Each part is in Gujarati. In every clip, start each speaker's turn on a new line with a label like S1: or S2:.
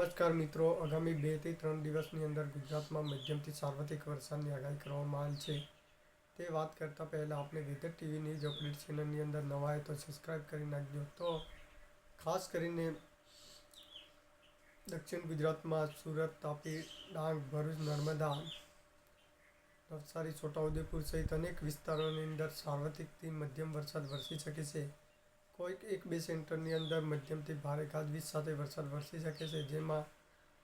S1: નમસ્કાર મિત્રો, આગામી 2 થી 3 દિવસની અંદર ગુજરાતમાં મધ્યમથી સાર્વત્રિક વરસાદની આગાહી કરવામાં આવી છે. તે વાત કરતાં પહેલાં આપણે વેધર ટીવી ન્યૂઝ અપડેટ ચેનલની અંદર નવા હોય તો સબસ્ક્રાઈબ કરી નાખજો. તો ખાસ કરીને દક્ષિણ ગુજરાતમાં સુરત, તાપી, ડાંગ, ભરૂચ, નર્મદા, નવસારી, છોટાઉદેપુર સહિત અનેક વિસ્તારોની અંદર સાર્વત્રિકથી મધ્યમ વરસાદ વરસી શકે છે. કોઈક 1-2 સેન્ટરની અંદર મધ્યમથી ભારે ગાજવીજ સાથે વરસાદ વરસી શકે છે, જેમાં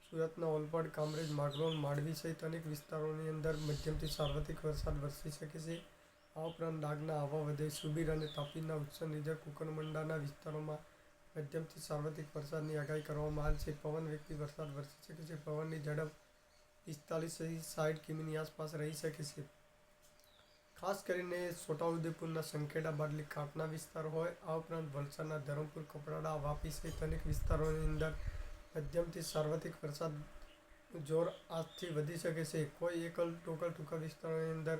S1: સુરતના ઓલપાડ, કામરેજ, માગરોળ, માંડવી સહિત અનેક વિસ્તારોની અંદર મધ્યમથી સાર્વત્રિક વરસાદ વરસી શકે છે. આ ઉપરાંત ડાંગના આવાવદે, સુબીર અને તાપીના ઉત્સનીધર કુકરમંડાના વિસ્તારોમાં મધ્યમથી સાર્વત્રિક વરસાદની આગાહી કરવામાં આવેલ છે. પવન વેગથી વરસાદ વરસી શકે છે. પવનની ઝડપ 45 થી 60 કિમીની આસપાસ રહી શકે છે. ખાસ કરીને છોટાઉદેપુરના સંખેડા, બારલી, કાંઠના વિસ્તાર હોય. આ ઉપરાંત વલસાડના ધરમપુર, કપરાડા, વાપી સહિત અનેક વિસ્તારોની અંદર મધ્યમથી સાર્વત્રિક વરસાદનું જોર આજથી વધી શકે છે. કોઈ એકલ ટૂંકા વિસ્તારોની અંદર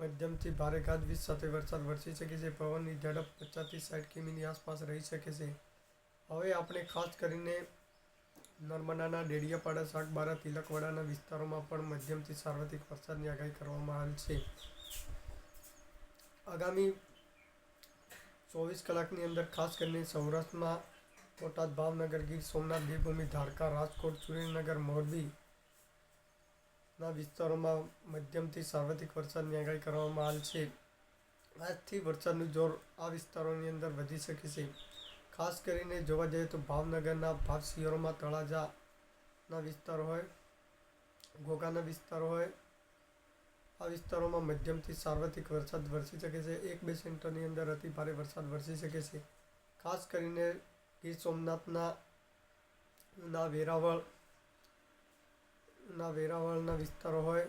S1: મધ્યમથી ભારે ગાજવીજ સાથે વરસાદ વરસી શકે છે. પવનની ઝડપ 50 થી 60 કિમીની આસપાસ રહી શકે છે. હવે આપણે ખાસ કરીને નર્મદાના ડેડિયાપાડા, સાગબારા, તિલકવાડાના વિસ્તારોમાં પણ મધ્યમથી સાર્વત્રિક વરસાદની આગાહી કરવામાં આવેલ છે. આગામી 24 કલાકની અંદર ખાસ કરીને સૌરાષ્ટ્રમાં બોટાદ, ભાવનગર, ગીર સોમનાથ, દેવભૂમિ, ધારકા, રાજકોટ, સુરેન્દ્રનગર, મોરબીના વિસ્તારોમાં મધ્યમથી સાર્વત્રિક વરસાદની આગાહી કરવામાં આવેલ છે. આજથી વરસાદનું જોર આ વિસ્તારોની અંદર વધી શકે છે. ખાસ કરીને જોવા જઈએ તો ભાવનગરના ભાગ શિહોરમાં, તળાજાના વિસ્તાર હોય, ઘોઘાના વિસ્તાર હોય, આ વિસ્તારોમાં મધ્યમથી સાર્વત્રિક વરસાદ વરસી શકે છે. 1-2 સેન્ટરની અંદર અતિ ભારે વરસાદ વરસી શકે છે. ખાસ કરીને ગીર સોમનાથના વેરાવળના વિસ્તારો હોય,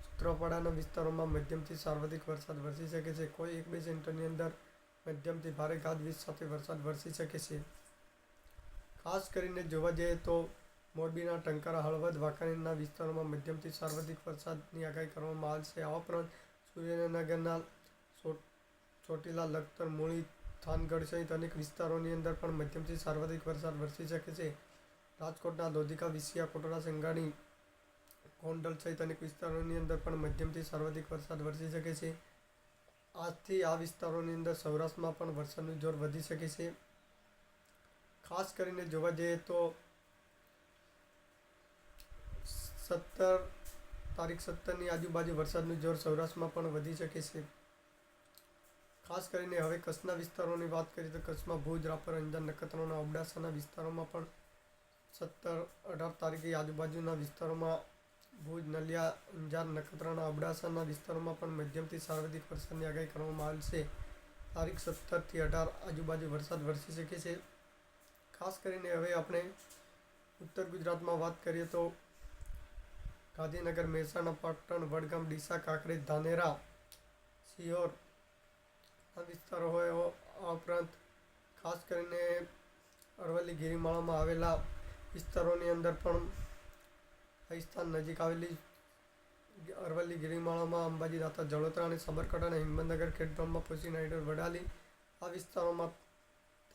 S1: સૂત્રાપાડાના વિસ્તારોમાં મધ્યમથી સાર્વત્રિક વરસાદ વરસી શકે છે. કોઈ 1-2 સેન્ટરની અંદર મધ્યમથી ભારે ગાજવીજ સાથે વરસાદ વરસી શકે છે. ખાસ કરીને જોવા જઈએ તો મોરબીના ટંકારા, હળવદ, વાંકાનેરના વિસ્તારોમાં મધ્યમથી સાર્વત્રિક વરસાદની આગાહી કરવામાં આવેલ છે. આ ઉપરાંત સુરેન્દ્રનગરના ચોટીલા, લખતર, મૂળી, થાનગઢ સહિત અનેક વિસ્તારોની અંદર પણ મધ્યમથી સાર્વત્રિક વરસાદ વરસી શકે છે. રાજકોટના લોધિકા, વિસિયા, કોટડા, સંઘાણી, ગોંડલ સહિત અનેક વિસ્તારોની અંદર પણ મધ્યમથી સાર્વત્રિક વરસાદ વરસી શકે છે. આજથી આ વિસ્તારોની અંદર સૌરાષ્ટ્રમાં પણ વરસાદનું જોર વધી શકે છે. ખાસ કરીને જોવા જઈએ તો તારીખ 17ની આજુબાજુ વરસાદનું જોર સૌરાષ્ટ્રમાં પણ વધી શકે છે. ખાસ કરીને હવે કચ્છના વિસ્તારોની વાત કરીએ તો કચ્છમાં ભુજ, રાપર, અંજાર, નખત્રાણા, અબડાસાના વિસ્તારોમાં પણ 17-18 તારીખે આજુબાજુના વિસ્તારોમાં ભુજ, નલિયા, અંજાર, નખત્રાણા, અબડાસાના વિસ્તારોમાં પણ મધ્યમથી સાર્વત્રિક વરસાદની આગાહી કરવામાં આવેલ છે. તારીખ 17 થી 18 આજુબાજુ વરસાદ વરસી શકે છે. ખાસ કરીને હવે આપણે ઉત્તર ગુજરાતમાં વાત કરીએ તો ગાંધીનગર, મહેસાણા, પાટણ, વડગામ, ડીસા, કાંકરેજ, ધાનેરા, સિહોર આ વિસ્તારો હોય. આ ઉપરાંત ખાસ કરીને અરવલ્લી, ગિરિમાળામાં આવેલા વિસ્તારોની અંદર પણ રાજસ્થાન નજીક આવેલી અરવલ્લી, ગિરિમાળામાં અંબાજી, દાતા, જળોતરા અને સાબરકાંઠાના હિંમતનગર, ખેડબ્રહ્મા, પોશી, નાયડર, વડાલી આ વિસ્તારોમાં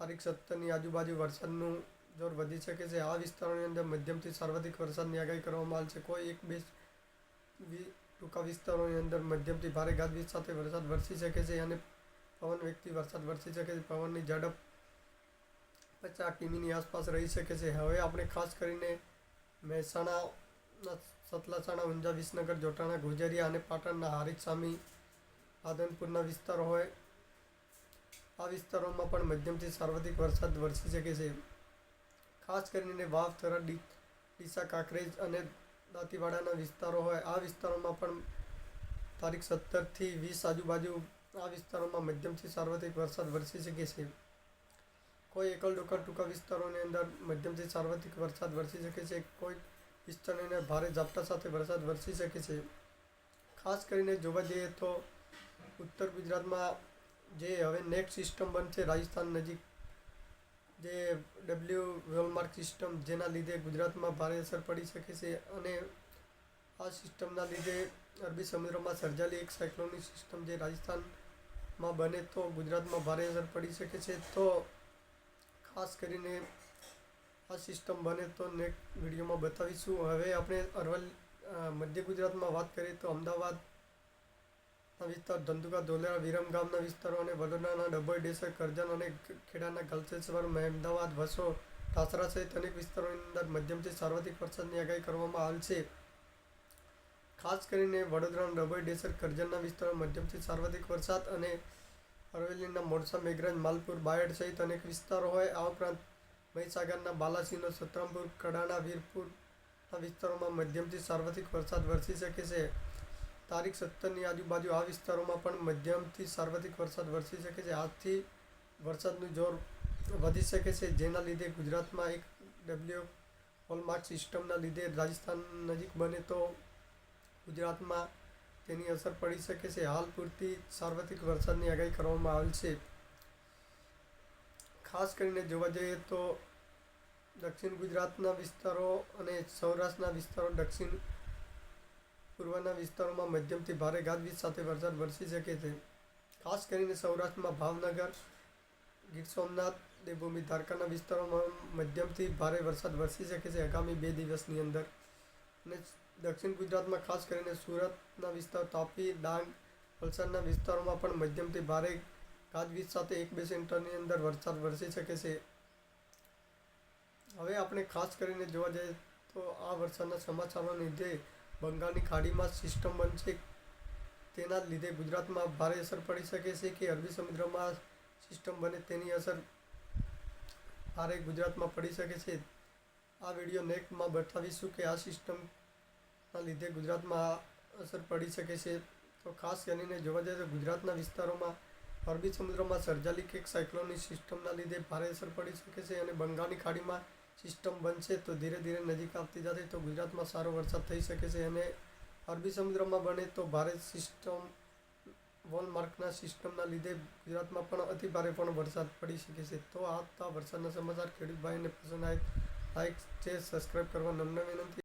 S1: તારીખ 17ની આજુબાજુ વરસાદનું જોર વધી શકે છે. આ વિસ્તારોની અંદર મધ્યમથી સાર્વત્રિક વરસાદની આગાહી કરવામાં આવેલ છે. કોઈ 1-2 ટૂંકા વિસ્તારોની અંદર મધ્યમથી ભારે ગાજવીજ સાથે વરસાદ વરસી શકે છે અને પવન વેગથી વરસાદ વરસી શકે છે. પવનની ઝડપ 50 કિમીની આસપાસ રહી શકે છે. હવે આપણે ખાસ કરીને મહેસાણાના સતલાસણા, ઊંઝા, વિસનગર, જોટાણા, ગોઝારિયા અને પાટણના હારીજ, સામી, આદનપુરના વિસ્તારો હોય. આ વિસ્તારોમાં પણ મધ્યમથી સાર્વત્રિક વરસાદ વરસી શકે છે. ખાસ કરીને વાવ, થરાદ, ડીસા, કાંકરેજ અને દાંતીવાડાના વિસ્તારો હોય. આ વિસ્તારોમાં પણ તારીખ 17 થી 20 આજુબાજુ આ વિસ્તારોમાં મધ્યમથી સાર્વત્રિક વરસાદ વરસી શકે છે. કોઈ એકલ ટૂંકા વિસ્તારોની અંદર મધ્યમથી સાર્વત્રિક વરસાદ વરસી શકે છે. કોઈ વિસ્તારોની અંદર ભારે ઝાપટા સાથે વરસાદ વરસી શકે છે. ખાસ કરીને જોવા જઈએ તો ઉત્તર ગુજરાતમાં જે હવે નેક્સ્ટ સિસ્ટમ બનશે રાજસ્થાન નજીક, જે વોલમાર્ક સિસ્ટમ, જેના લીધે ગુજરાતમાં ભારે અસર પડી શકે છે અને આ સિસ્ટમના લીધે અરબી સમુદ્રમાં સર્જાયેલી એક સાયક્લોનિક સિસ્ટમ જે રાજસ્થાનમાં બને તો ગુજરાતમાં ભારે અસર પડી શકે છે. તો ખાસ કરીને આ સિસ્ટમ બને તો નેક્સ્ટ વિડીયોમાં બતાવીશું. હવે આપણે મધ્ય ગુજરાતમાં વાત કરીએ તો અમદાવાદના વિસ્તાર, ધંધુકા, ધોલેરા, વિરમગામના વિસ્તારો અને વડોદરાના ડભોઈ, ડેસર, કરજણ અને ખેડાના ગલતેશ્વર, મહેમદાવાદ, વસો, ઠાસરા સહિત અનેક વિસ્તારોની અંદર મધ્યમથી સાર્વત્રિક વરસાદની આગાહી કરવામાં આવેલ છે. ખાસ કરીને વડોદરાના ડભોઈ, ડેસર, કરજણના વિસ્તારોમાં મધ્યમથી સાર્વત્રિક વરસાદ અને અરવલ્લીના મોડાસા, મેઘરજ, માલપુર, બાયડ સહિત અનેક વિસ્તારો હોય. આ ઉપરાંત મહીસાગરના બાલાસિનોર, સતરામપુર, કડાણા, વીરપુરના વિસ્તારોમાં મધ્યમથી સાર્વત્રિક વરસાદ વરસી શકે છે. તારીખ 17ની આજુબાજુ આ વિસ્તારોમાં પણ મધ્યમથી સાર્વત્રિક વરસાદ વરસી શકે છે. આજથી વરસાદનું જોર વધી શકે છે, જેના લીધે ગુજરાતમાં એક ડબલ્યુ હોલમાર્ક સિસ્ટમના લીધે રાજસ્થાન નજીક બને તો ગુજરાતમાં તેની અસર પડી શકે છે. હાલ પૂરતી સાર્વત્રિક વરસાદની આગાહી કરવામાં આવેલ છે. ખાસ કરીને જોવા જઈએ તો દક્ષિણ ગુજરાતના વિસ્તારો અને સૌરાષ્ટ્રના વિસ્તારો, દક્ષિણ પૂર્વના વિસ્તારોમાં મધ્યમથી ભારે ગાજવીજ સાથે વરસાદ વરસી શકે છે. ખાસ કરીને સૌરાષ્ટ્રમાં ભાવનગર, ગીર સોમનાથ, દેવભૂમિ દ્વારકાના વિસ્તારોમાં મધ્યમથી ભારે વરસાદ વરસી શકે છે આગામી 2 દિવસની અંદર. અને દક્ષિણ ગુજરાતમાં ખાસ કરીને સુરતના વિસ્તાર, તાપી, ડાંગ, વલસાડના વિસ્તારોમાં પણ મધ્યમથી ભારે ગાજવીજ સાથે 1-2 સેન્ટીમીટરની અંદર વરસાદ વરસી શકે છે. હવે આપણે ખાસ કરીને જોવા જઈએ તો આ વરસાદના સમાચારોના લીધે બંગાળની ખાડીમાં સિસ્ટમ બનશે, તેના લીધે ગુજરાતમાં ભારે અસર પડી શકે છે કે અરબી સમુદ્રમાં સિસ્ટમ બને તેની અસર ભારે ગુજરાતમાં પડી શકે છે. આ વિડીયો નેક્સ્ટમાં બતાવીશું કે આ સિસ્ટમના લીધે ગુજરાતમાં અસર પડી શકે છે. તો ખાસ કરીને જોવા જઈએ તો ગુજરાતના વિસ્તારોમાં અરબી સમુદ્રમાં સર્જાયેલી એક સાયક્લોનિક સિસ્ટમના લીધે ભારે અસર પડી શકે છે અને બંગાળની ખાડીમાં સિસ્ટમ બનશે તો ધીરે ધીરે નજીક આવતી જશે તો ગુજરાતમાં સારો વરસાદ થઈ શકે છે. અને અરબી સમુદ્રમાં બને તો ભારે સિસ્ટમ વોલમાર્કના સિસ્ટમના લીધે ગુજરાતમાં પણ અતિ ભારે પણ વરસાદ પડી શકે છે. તો આ હતા વરસાદના સમાચાર. ખેડૂત ભાઈને પસંદ આવે લાઈક, શેર, સબસ્ક્રાઈબ કરવા નમ્ર વિનંતી.